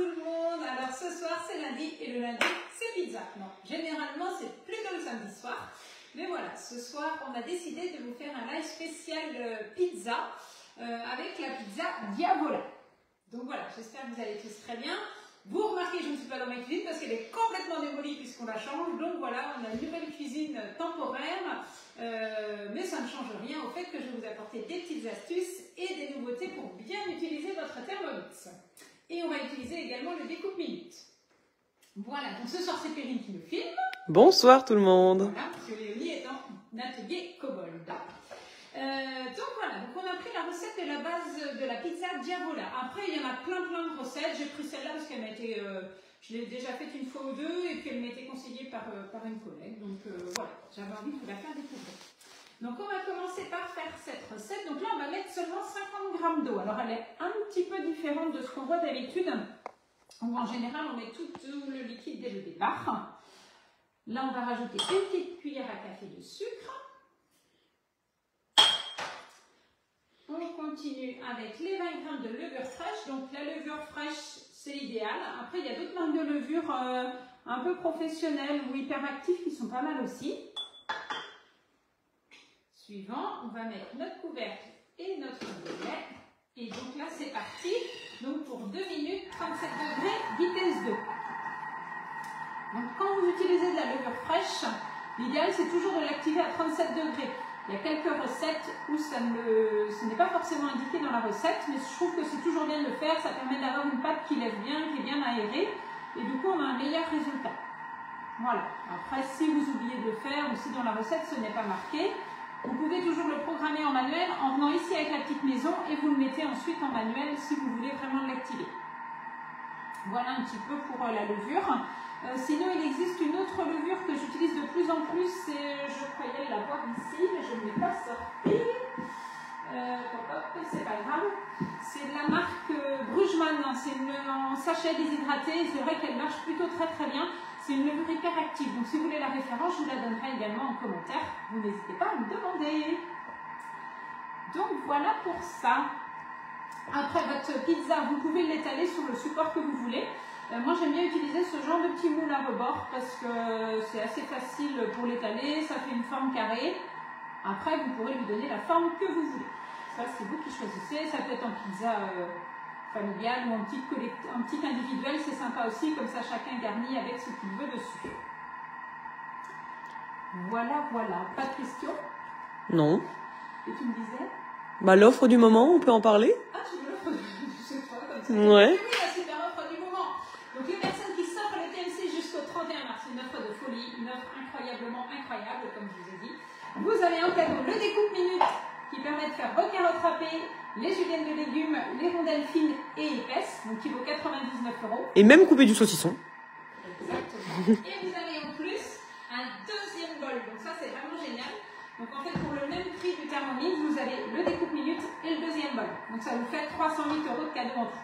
tout le monde. Alors ce soir c'est lundi et le lundi c'est pizza. Non, généralement c'est plutôt le samedi soir. Mais voilà, ce soir on a décidé de vous faire un live spécial pizza avec la pizza Diavola. Donc voilà, j'espère que vous allez tous très bien. Vous remarquez, je ne suis pas dans ma cuisine parce qu'elle est complètement démolie puisqu'on la change. Donc voilà, on a une nouvelle cuisine temporaire. Mais ça ne change rien au fait que je vais vous apporter des petites astuces et des nouveautés pour bien utiliser votre Thermomix. Et on va utiliser également le découpe minute. Voilà, donc ce soir c'est Perrine qui nous filme. Bonsoir tout le monde. Voilà, monsieur Léonie est en atelier Kobold. Donc voilà, donc on a pris la recette de la base de la pizza Diavola. Après il y en a plein de recettes. J'ai pris celle-là parce qu'elle m'a été, je l'ai déjà faite une fois ou deux et puis elle m'a été conseillée par une collègue. Donc voilà, j'avais envie de vous la faire découvrir. Donc on va commencer par faire cette recette. Donc là on va mettre seulement 50 g d'eau. Alors elle est un petit peu différente de ce qu'on voit d'habitude, où en général on met tout le liquide dès le départ. Là on va rajouter une petite cuillère à café de sucre. On continue avec les 20 g de levure fraîche. Donc la levure fraîche, c'est l'idéal. Après, il y a d'autres marques de levure un peu professionnelles ou hyperactives qui sont pas mal aussi. Suivant, on va mettre notre couvercle et notre gobelet. Et donc là, c'est parti. Donc pour 2 minutes, 37 degrés, vitesse 2. Donc quand vous utilisez de la levure fraîche, l'idéal, c'est toujours de l'activer à 37 degrés. Il y a quelques recettes où ce n'est pas forcément indiqué dans la recette, mais je trouve que c'est toujours bien de le faire. Ça permet d'avoir une pâte qui lève bien, qui est bien aérée, et du coup on a un meilleur résultat. Voilà. Après, si vous oubliez de le faire, ou si dans la recette ce n'est pas marqué, vous pouvez toujours le programmer en manuel en venant ici avec la petite maison et vous le mettez ensuite en manuel si vous voulez vraiment l'activer. Voilà un petit peu pour la levure. Sinon, il existe une autre levure que j'utilise de plus en plus, et je croyais la voir ici, mais je ne l'ai pas sortie. C'est pas grave. C'est de la marque Brugman, c'est en sachet déshydraté, c'est vrai qu'elle marche plutôt très bien. C'est une levure hyper active, donc si vous voulez la référence, je vous la donnerai également en commentaire. Vous n'hésitez pas à me demander. Donc voilà pour ça. Après votre pizza, vous pouvez l'étaler sur le support que vous voulez. Moi j'aime bien utiliser ce genre de petit moule à rebord parce que c'est assez facile pour l'étaler, ça fait une forme carrée. Après vous pourrez lui donner la forme que vous voulez. Ça c'est vous qui choisissez, ça peut être en pizza familiale ou en petit individuel, c'est sympa aussi, comme ça chacun garnit avec ce qu'il veut dessus. Voilà, pas de questions? Non. Et tu me disais? Bah l'offre du moment, on peut en parler? Ah tu veux l'offre je sais pas, comme ça. Ouais. Oui, la super offre du moment. Donc les personnes qui s'offrent le TMC jusqu'au 31 mars, une offre de folie, une offre incroyablement incroyable, comme je vous ai dit. Vous avez en cadeau le découpe minute qui permet de faire vos carottes râpées, les juliennes de légumes, les rondelles fines et épaisses, donc qui vaut 99 €. Et même couper du saucisson. Exactement. Et vous avez en plus un deuxième bol, donc ça c'est vraiment génial. Donc en fait pour le même prix du Thermomix, vous avez le découpe minute et le deuxième bol. Donc ça vous fait 308 € de cadeau en tout.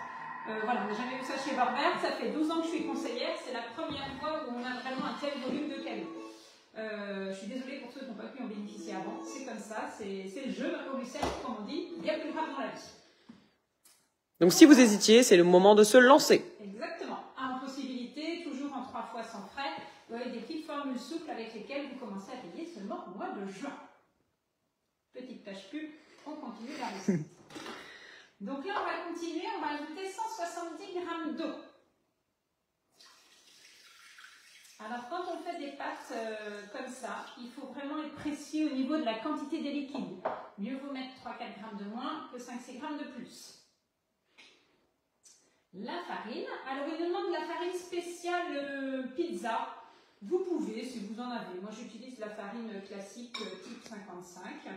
Voilà, on n'a jamais vu ça chez Barbère, ça fait 12 ans que je suis conseillère, c'est la première fois où on a vraiment un tel volume de cadeaux. Je suis désolée pour ceux qui n'ont pas pu en bénéficier avant, c'est comme ça, c'est le jeu, au Lucette, comme on dit, il y a plus grave dans la vie. Donc si vous hésitiez, c'est le moment de se lancer. Exactement, en possibilité, toujours en 3 fois sans frais, avec des petites formules souples avec lesquelles vous commencez à payer seulement au mois de juin. Petite tâche pub, on continue la recette. Donc là, on va continuer, on va ajouter 170 g d'eau. Alors, quand on fait des pâtes comme ça, il faut vraiment être précis au niveau de la quantité des liquides. Mieux vaut mettre 3-4 g de moins que 5-6 g de plus. La farine. Alors, il nous demande la farine spéciale pizza. Vous pouvez, si vous en avez. Moi, j'utilise la farine classique type 55.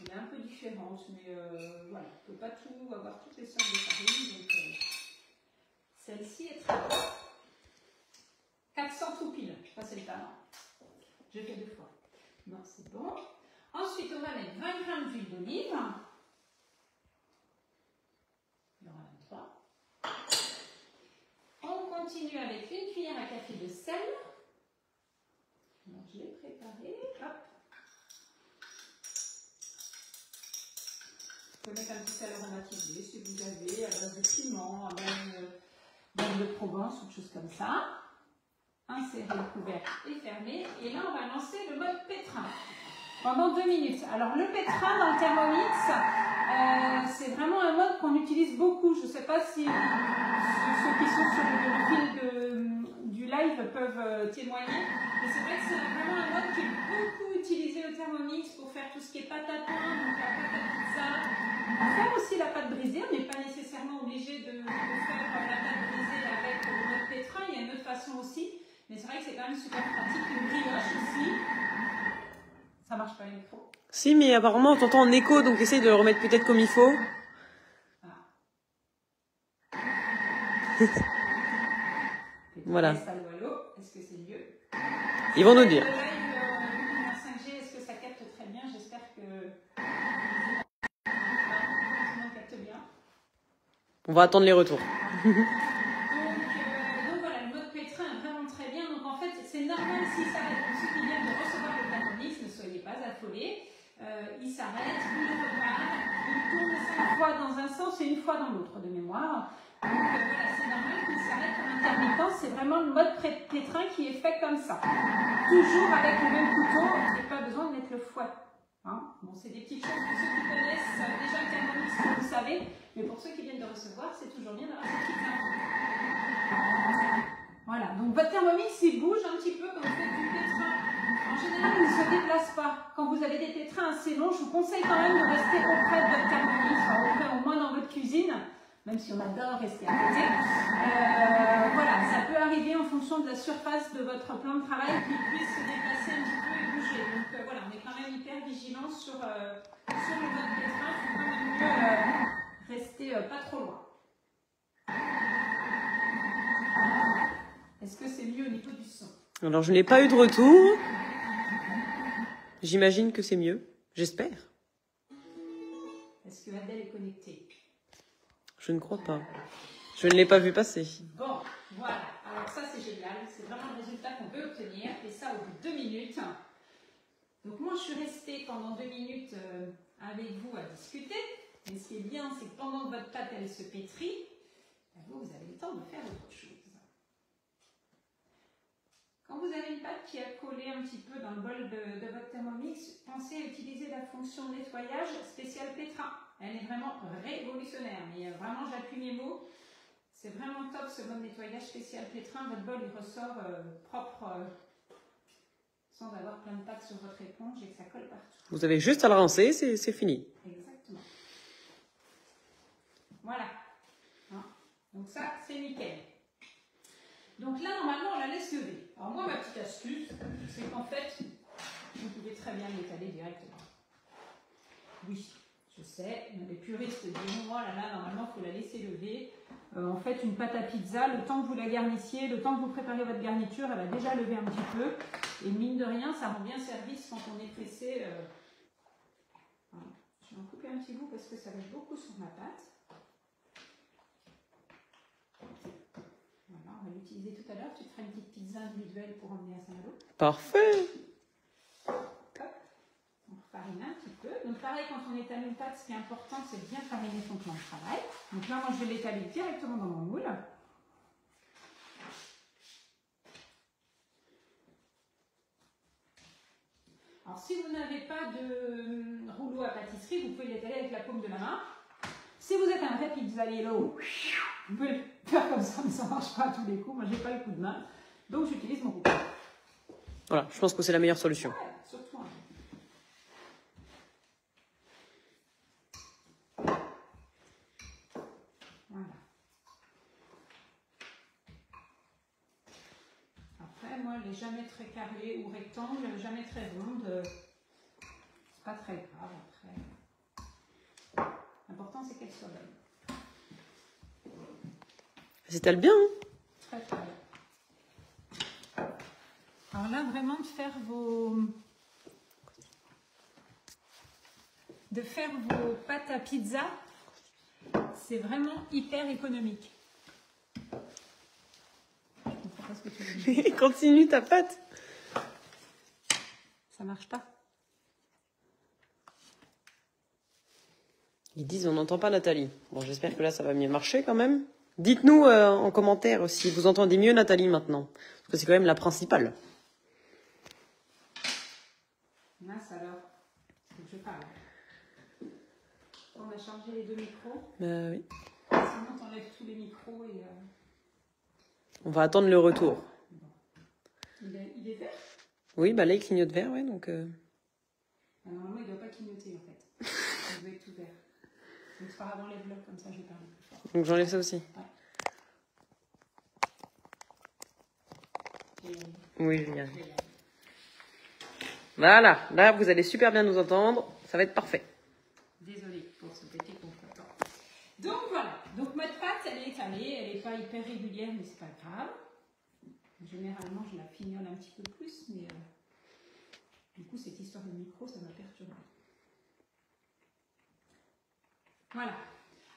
Elle est un peu différente, mais voilà, on ne peut pas avoir toutes les sortes de farine. Donc, celle-ci est très bonne. 400 tout pile, je passe le talent. J'ai fait 2 fois. Non, c'est bon. Ensuite, on va mettre 20 g d'huile d'olive. Il y en a 23. On continue avec une cuillère à café de sel. Alors, je l'ai préparé. Hop. Vous pouvez mettre un petit sel aromatisé si vous avez, à base de piment, à base de Provence ou de choses comme ça. Insérez le couvercle et fermez. Et là, on va lancer le mode pétrin pendant 2 minutes. Alors, le pétrin dans le Thermomix, c'est vraiment un mode qu'on utilise beaucoup. Je ne sais pas si ceux qui sont sur le fil du live peuvent témoigner. Mais c'est vrai que c'est vraiment un mode qui est beaucoup utilisé au Thermomix pour faire tout ce qui est pâte à pain, donc la pâte à pizza. Pour faire aussi la pâte brisée, on n'est pas nécessairement obligé de faire la pâte brisée avec le mode pétrin. Il y a une autre façon aussi. Mais c'est vrai que c'est quand même super pratique. Une brioche aussi. Ça marche pas le micro. Si, mais apparemment on t'entend en écho, donc essaye de le remettre peut-être comme il faut. Voilà. Est-ce que c'est mieux? Ils vont nous dire. Le live 5G, est-ce que ça capte très bien? J'espère que tout le monde capte bien. On va attendre les retours. Donc voilà, le mode pétrin est vraiment très bien. Donc en fait, c'est normal s'il s'arrête. Pour ceux qui viennent de recevoir le Thermomix, ne soyez pas affolés. Il s'arrête, il repart, il tourne 5 fois dans un sens et 1 fois dans l'autre de mémoire. Donc voilà, c'est normal qu'il s'arrête en intermittent. C'est vraiment le mode pétrin qui est fait comme ça. Toujours avec le même couteau, il n'y a pas besoin de mettre le fouet. Hein, bon, c'est des petites choses pour ceux qui connaissent déjà le Thermomix, vous savez, mais pour ceux qui viennent de recevoir, c'est toujours bien d'avoir ces petites infos. Voilà, donc votre Thermomix, il bouge un petit peu quand vous faites du pétrin. En général, il ne se déplace pas. Quand vous avez des pétrins assez longs, je vous conseille quand même de rester auprès de votre Thermomix, enfin, au moins dans votre cuisine, même si on adore rester à côté. Voilà, ça peut arriver en fonction de la surface de votre plan de travail qu'il puisse se déplacer un petit peu et bouger. Donc voilà, on est quand même hyper vigilant sur le mode pétrin. Il faut quand même mieux rester pas trop loin. Est-ce que c'est mieux au niveau du son? Alors, je n'ai pas eu de retour. J'imagine que c'est mieux. J'espère. Est-ce que Adèle est connectée? Je ne crois pas. Je ne l'ai pas vu passer. Bon, voilà. Alors ça, c'est génial. C'est vraiment le résultat qu'on peut obtenir. Et ça, au bout de 2 minutes. Donc moi, je suis restée pendant 2 minutes avec vous à discuter. Mais ce qui est bien, c'est que pendant que votre pâte, elle se pétrit, vous avez le temps de faire autre chose. Quand vous avez une pâte qui a collé un petit peu dans le bol de votre Thermomix, pensez à utiliser la fonction nettoyage spécial pétrin. Elle est vraiment révolutionnaire, mais vraiment j'appuie mes mots. C'est vraiment top ce mode nettoyage spécial pétrin. Votre bol il ressort propre sans avoir plein de pâte sur votre éponge et que ça colle partout. Vous avez juste à le rincer, c'est fini. Exactement. Voilà. Hein? Donc ça, c'est nickel. Donc là, normalement, on la laisse lever. Alors moi, ma petite astuce, c'est qu'en fait, vous pouvez très bien l'étaler directement. Oui, je sais, les puristes diront, oh là là, normalement, il faut la laisser lever. En fait, une pâte à pizza, le temps que vous la garnissiez, le temps que vous préparez votre garniture, elle a déjà levé un petit peu. Et mine de rien, ça rend bien service quand on est pressé. Voilà. Je vais en couper un petit bout parce que ça va beaucoup sur ma pâte. Voilà, on va l'utiliser tout à l'heure. Tu te feras une petite pizza individuelle pour emmener à Saint-Malo. Parfait. On farine un petit peu. Donc pareil, quand on étale une pâte, ce qui est important, c'est de bien fariner son plan de travail. Donc là, moi, je vais l'étaler directement dans mon moule. Alors si vous n'avez pas de rouleau à pâtisserie, vous pouvez l'étaler avec la paume de la main. Si vous êtes un vrai pizzaiolo, vous pouvez le faire comme ça, mais ça ne marche pas à tous les coups. Moi, je n'ai pas le coup de main, donc j'utilise mon rouleau. Voilà, je pense que c'est la meilleure solution. Ouais, surtout un. Voilà. Après, moi, elle n'est jamais très carrée ou rectangle, jamais très ronde. C'est pas très grave après. L'important, c'est qu'elle soit belle. S'étale bien, hein? Très très bien. Alors là, vraiment, de faire vos pâtes à pizza, c'est vraiment hyper économique. Je ne comprends pas ce que tu veux dire. Continue ta pâte. Ça marche pas. Ils disent on n'entend pas Nathalie. Bon, j'espère que là, ça va mieux marcher quand même. Dites-nous en commentaire si vous entendez mieux Nathalie maintenant. Parce que c'est quand même la principale. Mince alors. Faut que je parle. On a chargé les deux micros. Oui. Sinon, t'enlèves tous les micros et... On va attendre le retour. Il est vert? Oui, bah là, il clignote vert, ouais, donc... Normalement, il ne doit pas clignoter, en fait. Il doit être tout vert. Donc, c'est pas grave, enlève-le, comme ça, je vais parler plus fort. Donc, j'enlève ça aussi. Ouais. Oui, je viens. Voilà, là, vous allez super bien nous entendre. Ça va être parfait. Désolée pour ce petit contretemps. Donc, voilà. Donc, notre pâte, elle est étalée. Elle n'est pas hyper régulière, mais c'est pas grave. Généralement, je la fignole un petit peu plus, mais du coup, cette histoire de micro, ça m'a perturbée. Voilà.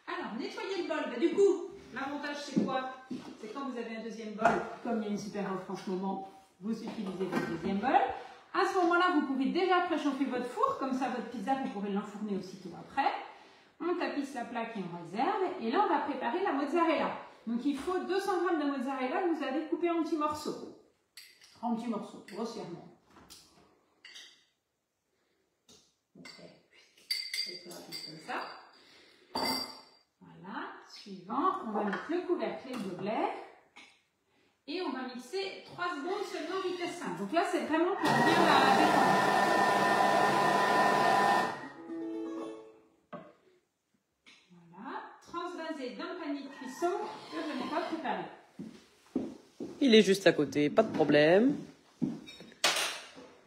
Alors, nettoyer le bol. Bah, du coup, l'avantage, c'est quoi? C'est quand vous avez un deuxième bol, comme il y a une super offre en ce moment, vous utilisez votre deuxième bol. À ce moment-là, vous pouvez déjà préchauffer votre four, comme ça, votre pizza, vous pourrez l'enfourner aussitôt après. On tapisse la plaque et on réserve. Et là, on va préparer la mozzarella. Donc, il faut 200 g de mozzarella que vous avez coupé en petits morceaux. En petits morceaux, grossièrement. Ok. C'est comme ça. Voilà. Suivant, on va mettre le couvercle et le gobelet. Et on va mixer 3 secondes seulement vitesse 5. Donc là, c'est vraiment pour bien la détendre. Transvasé d'un panier de cuisson que je n'ai pas préparé. Il est juste à côté, pas de problème.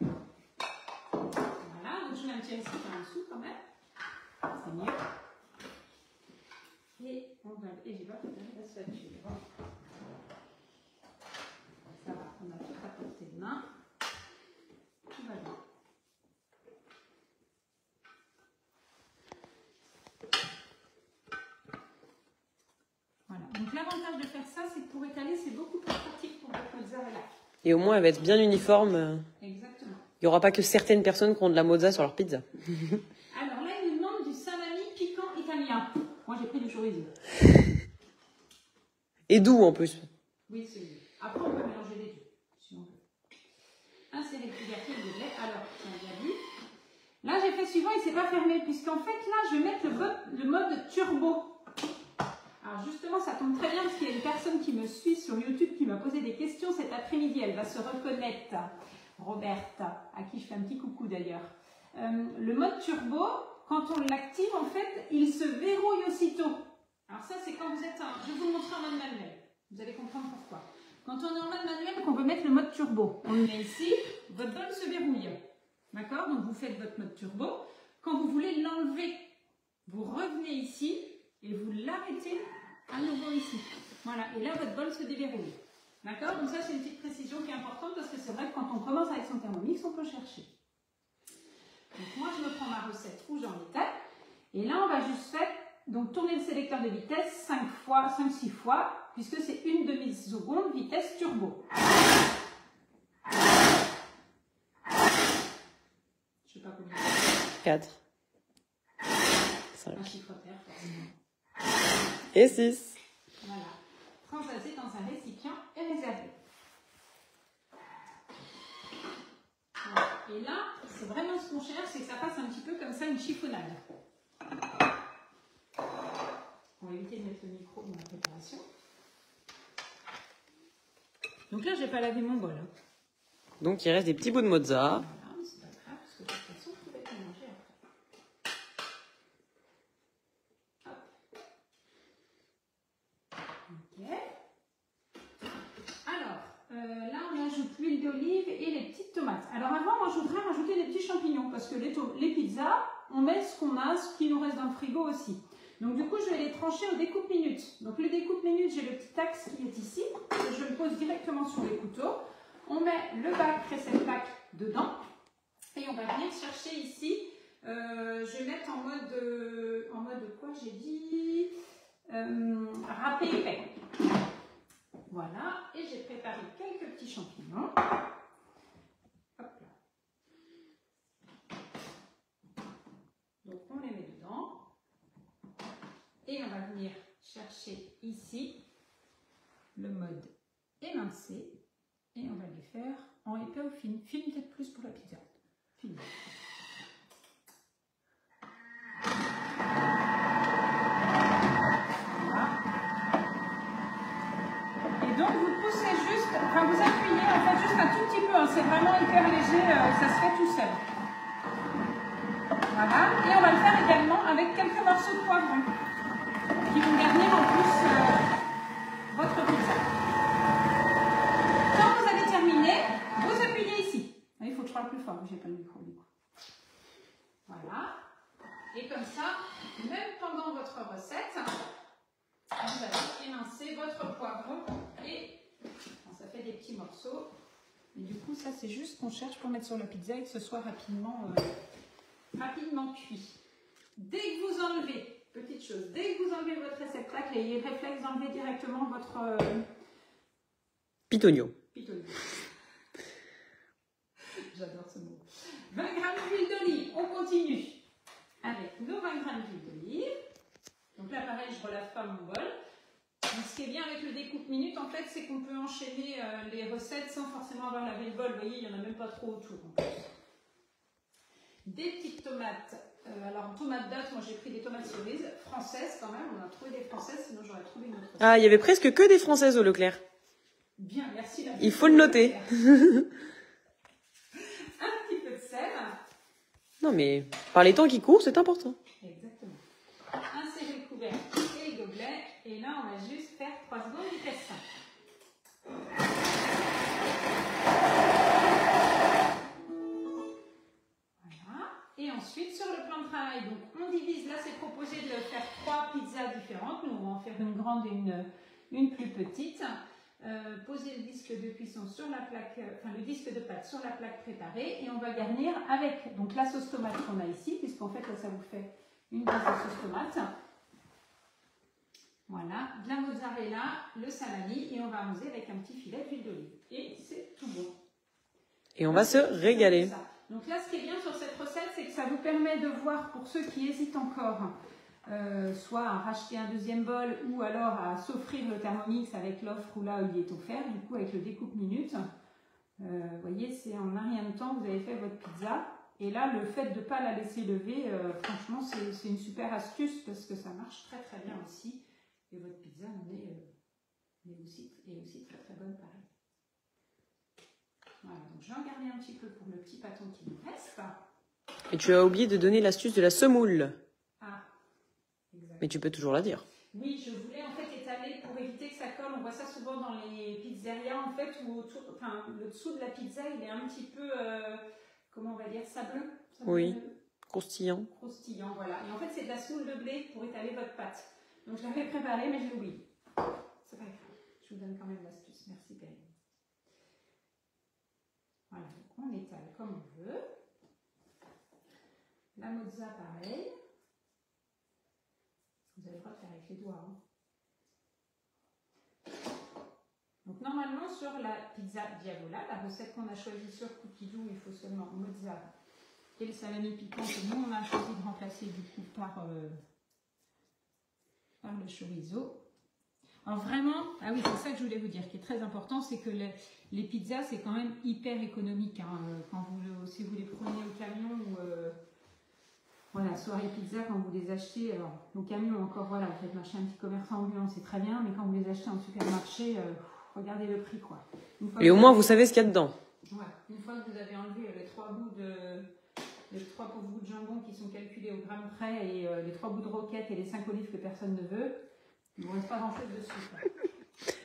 Voilà, donc je mets un petit récipient en dessous quand même. C'est mieux. Et on va, et j'ai pas préparé la spatule. Ça va, on a tout à portée de main. Tout va bien. Voilà. Donc l'avantage de faire ça, c'est que pour étaler, c'est beaucoup plus pratique pour votre mozzarella. Et au moins, elle va être bien uniforme. Exactement. Il n'y aura pas que certaines personnes qui ont de la mozza sur leur pizza. Alors là, il nous demande du salami piquant italien. Moi, j'ai pris du chorizo. Et doux en plus. Oui, c'est mieux. Après, on peut mélanger les deux, si on veut. Insérer le couvercle de lait. Alors, on a bien vu. Là, j'ai fait suivant, il ne s'est pas fermé, puisqu'en fait, là, je vais mettre le mode turbo. Alors justement, ça tombe très bien parce qu'il y a une personne qui me suit sur YouTube qui m'a posé des questions cet après-midi. Elle va se reconnaître, Roberte, à qui je fais un petit coucou d'ailleurs. Le mode turbo, quand on l'active, en fait, il se verrouille aussitôt. Alors ça, c'est quand vous êtes... Je vais vous le montrer en mode manuel. Vous allez comprendre pourquoi. Quand on est en mode manuel, qu'on veut mettre le mode turbo, on le met ici, votre bol se verrouille. D'accord? Donc vous faites votre mode turbo. Quand vous voulez l'enlever, vous revenez ici et vous l'arrêtez à nouveau ici. Voilà, et là votre bol se déverrouille. D'accord? Donc ça c'est une petite précision qui est importante parce que c'est vrai que quand on commence avec son Thermomix, on peut chercher. Donc moi je me prends ma recette rouge en état. Et là on va juste faire, donc tourner le sélecteur de vitesse 5-6 fois, puisque c'est une demi-seconde vitesse turbo. Je sais pas combien. 4. 5. Un chiffre pair, forcément. Et 6. Voilà. Transvaser dans un récipient et réservé. Voilà. Et là, c'est vraiment ce qu'on cherche, c'est que ça passe un petit peu comme ça, une chiffonnade. On va éviter de mettre le micro dans la préparation. Donc là, je n'ai pas lavé mon bol. Hein. Donc il reste des petits bouts de mozza. Voilà, mais c'est pas grave, parce que de toute façon, je peux être mélangé après. Ok. Alors, là, on ajoute l'huile d'olive et les petites tomates. Alors avant, moi, je voudrais rajouter des petits champignons, parce que les pizzas, on met ce qu'on a, ce qui nous reste dans le frigo aussi. Donc du coup, je vais les trancher au découpe minutes. Donc le découpe minutes, j'ai le petit axe qui est ici. Je le pose directement sur les couteaux. On met le bac presse-plaque dedans. Et on va venir chercher ici. Je vais mettre en mode quoi j'ai dit râpé épais. Voilà. Et j'ai préparé quelques petits champignons. Hop là. Donc on les met dedans. on va venir chercher ici le mode émincé et on va les faire en épais ou fine. Fine peut-être plus pour la pizza. Fine. Voilà. Et donc vous poussez juste, enfin vous appuyez en fait juste un tout petit peu, hein, c'est vraiment hyper léger, ça se fait tout seul. Voilà, et on va le faire également avec quelques morceaux de poivron qui vont garnir en plus votre pizza. Quand vous avez terminé, vous appuyez ici. Il faut que je parle plus fort, j'ai pas le micro du coup. Voilà, et comme ça, même pendant votre recette, vous allez émincer votre poivron et ça fait des petits morceaux. Et du coup, ça c'est juste qu'on cherche pour mettre sur la pizza et que ce soit rapidement cuit. Dès que vous enlevez, petite chose, dès que vous enlevez votre réceptacle, ayez réflexe d'enlever directement votre Pitonio. Pitonio. J'adore ce mot. 20 g d'huile d'olive, on continue avec nos 20 g d'huile d'olive. Donc là, pareil, je ne relave pas mon bol. Donc, ce qui est bien avec le découpe minute, en fait, c'est qu'on peut enchaîner les recettes sans forcément avoir lavé le bol. Vous voyez, il n'y en a même pas trop autour. En plus. Des petites tomates. Alors, tomate date, moi j'ai pris des tomates cerises françaises quand même. On a trouvé des françaises, sinon j'aurais trouvé une autre. Ah, il y avait presque que des françaises au Leclerc. Bien, merci. Il faut le noter. Un petit peu de sel. Non, mais par les temps qui courent, c'est important. Exactement. Insérer le couvercle et le gobelet. Et là, on va juste faire 3 secondes vitesse 5. Et ensuite, sur le plan de travail, donc on divise, là c'est proposé de faire 3 pizzas différentes. Nous, on va en faire une grande et une plus petite. Poser le disque de cuisson sur la plaque, enfin le disque de pâte sur la plaque préparée et on va garnir avec donc la sauce tomate qu'on a ici, puisqu'en fait là ça vous fait une base de sauce tomate. Voilà, de la mozzarella, le salami et on va arroser avec un petit filet d'huile d'olive. Et c'est tout bon. Et on va se régaler. Donc là, ce qui est bien sur cette recette, c'est que ça vous permet de voir, pour ceux qui hésitent encore, soit à racheter un deuxième bol ou alors à s'offrir le Thermomix avec l'offre où là il est offert, du coup avec le découpe minute. Vous voyez, c'est en un rien de temps, vous avez fait votre pizza. Et là, le fait de ne pas la laisser lever, franchement, c'est une super astuce parce que ça marche très très bien aussi. Et votre pizza est aussi très très bonne pareil. Voilà, donc je vais en garder un petit peu pour le petit pâton qui nous reste. Et tu as oublié de donner l'astuce de la semoule. Ah, exact. Mais tu peux toujours la dire. Oui, je voulais en fait étaler pour éviter que ça colle. On voit ça souvent dans les pizzerias en fait, où autour, enfin, le dessous de la pizza, il est un petit peu, comment on va dire, sableux. Oui, croustillant. Croustillant, voilà. Et en fait, c'est de la semoule de blé pour étaler votre pâte. Donc je l'avais préparée, mais je l'ai oublié. C'est pas grave. Je vous donne quand même l'astuce. Merci Perrine. Voilà, donc on étale comme on veut. La mozza, pareil. Vous avez le droit de faire avec les doigts. Hein. Donc normalement sur la pizza diavola, la recette qu'on a choisie sur Cookie Dough, il faut seulement mozza et le salami piquant que nous on a choisi de remplacer du coup par le chorizo. Alors vraiment, ah oui, c'est ça que je voulais vous dire, qui est très important, c'est que les pizzas, c'est quand même hyper économique. Hein, quand si vous les prenez au camion ou voilà, soirée pizza, quand vous les achetez, alors au camion encore, voilà, vous faites marcher un petit commerçant ambulant, c'est très bien, mais quand vous les achetez en supermarché, regardez le prix, quoi. Et au moins, vous savez ce qu'il y a dedans. Ouais, une fois que vous avez enlevé les 3 pauvres bouts de jambon qui sont calculés au gramme près et les 3 bouts de roquette et les 5 olives que personne ne veut, il ne vous reste pas grand-chose dessus. Quoi.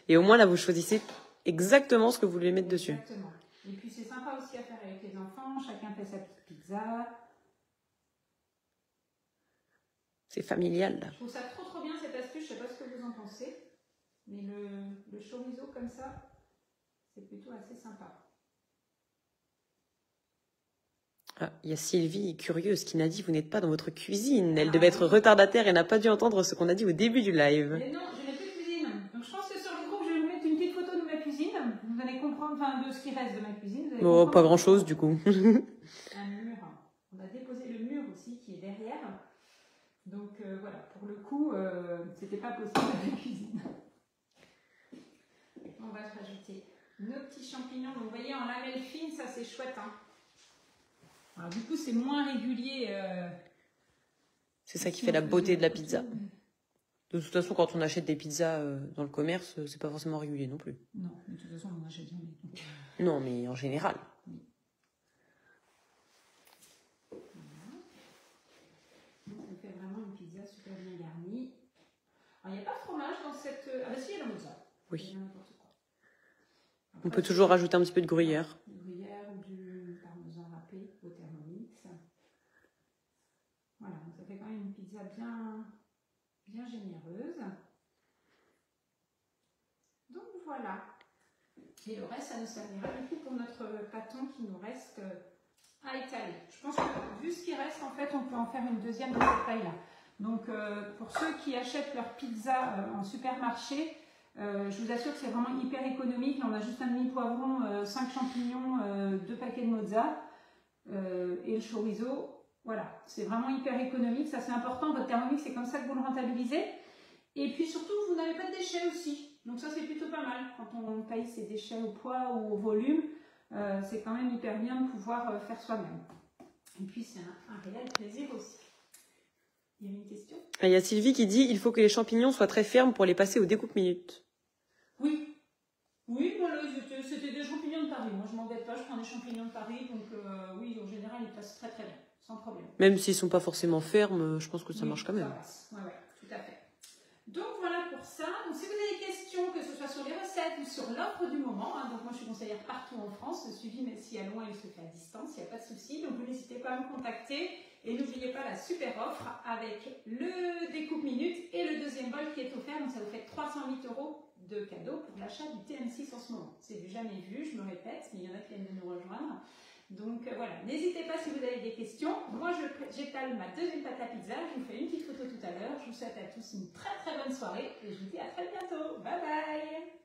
Et au moins, là, vous choisissez exactement ce que vous voulez mettre dessus. Exactement. Et puis, c'est sympa aussi à faire avec les enfants. Chacun fait sa petite pizza. C'est familial. Là. Je trouve ça trop bien cette astuce. Je ne sais pas ce que vous en pensez. Mais le chorizo comme ça, c'est plutôt assez sympa. Ah, il y a Sylvie, curieuse, qui n'a dit « Vous n'êtes pas dans votre cuisine ». Elle devait être retardataire et n'a pas dû entendre ce qu'on a dit au début du live. Mais non, je n'ai plus de cuisine. Donc je pense que sur le groupe, je vais vous mettre une petite photo de ma cuisine. Vous allez comprendre, enfin, de ce qui reste de ma cuisine. Oh, pas grand-chose, du coup. Un mur. On a déposé le mur aussi qui est derrière. Donc voilà, pour le coup, c'était pas possible à la cuisine. On va rajouter nos petits champignons. Donc vous voyez, en lamelles fines, ça c'est chouette. Hein. Alors du coup, c'est moins régulier. C'est ça qui fait la beauté de la pizza. De toute façon, quand on achète des pizzas dans le commerce, c'est pas forcément régulier non plus. Non, de toute façon, on achète jamais. Non, mais en général. Oui. Voilà. Donc, on fait vraiment une pizza super bien garnie. Alors, il n'y a pas de fromage dans cette... Ah bah si, il y a la mozza. Oui. Il y a n'importe quoi. Après, on peut toujours rajouter un petit peu de gruyère. Du gruyère ou du parmesan râpé au Thermomix. Voilà, donc ça fait quand même une pizza bien généreuse. Donc voilà. Et le reste, ça nous servira du coup pour notre pâton qui nous reste à étaler. Je pense que vu ce qui reste, en fait, on peut en faire une deuxième de cette taille-là. Donc pour ceux qui achètent leur pizza en supermarché, je vous assure que c'est vraiment hyper économique. Là, on a juste un demi-poivron, 5 champignons, 2 paquets de mozza et le chorizo. Voilà, c'est vraiment hyper économique. Ça, c'est important. Votre Thermomix, c'est comme ça que vous le rentabilisez. Et puis surtout, vous n'avez pas de déchets aussi. Donc ça, c'est plutôt pas mal. Quand on paye ses déchets au poids ou au volume, c'est quand même hyper bien de pouvoir faire soi-même. Et puis, c'est un réel plaisir aussi. Il y a une question? Il y a Sylvie qui dit il faut que les champignons soient très fermes pour les passer aux découpes minutes. Oui. Oui, voilà, c'était des champignons de Paris. Moi, je m'embête pas, je prends des champignons de Paris. Donc oui, en général, ils passent très très bien, sans problème. Même s'ils sont pas forcément fermes, je pense que ça marche quand même. Ça passe. Ouais, tout à fait. Donc voilà pour ça. Donc si vous avez des questions, que ce soit sur les recettes ou sur l'offre du moment, hein, donc moi je suis conseillère partout en France, le suivi même si à loin il se fait à distance, il n'y a pas de souci. Donc vous n'hésitez pas à me contacter et n'oubliez pas la super offre avec le découpe minute et le deuxième bol qui est offert. Donc ça vous fait 308 € de cadeau pour l'achat du TM6 en ce moment. C'est du jamais vu, je me répète, mais il y en a qui viennent de nous rejoindre. Donc voilà, n'hésitez pas si vous avez des questions. Moi, j'étale ma deuxième pâte à pizza. Je vous fais une petite photo tout à l'heure. Je vous souhaite à tous une très très bonne soirée et je vous dis à très bientôt. Bye bye.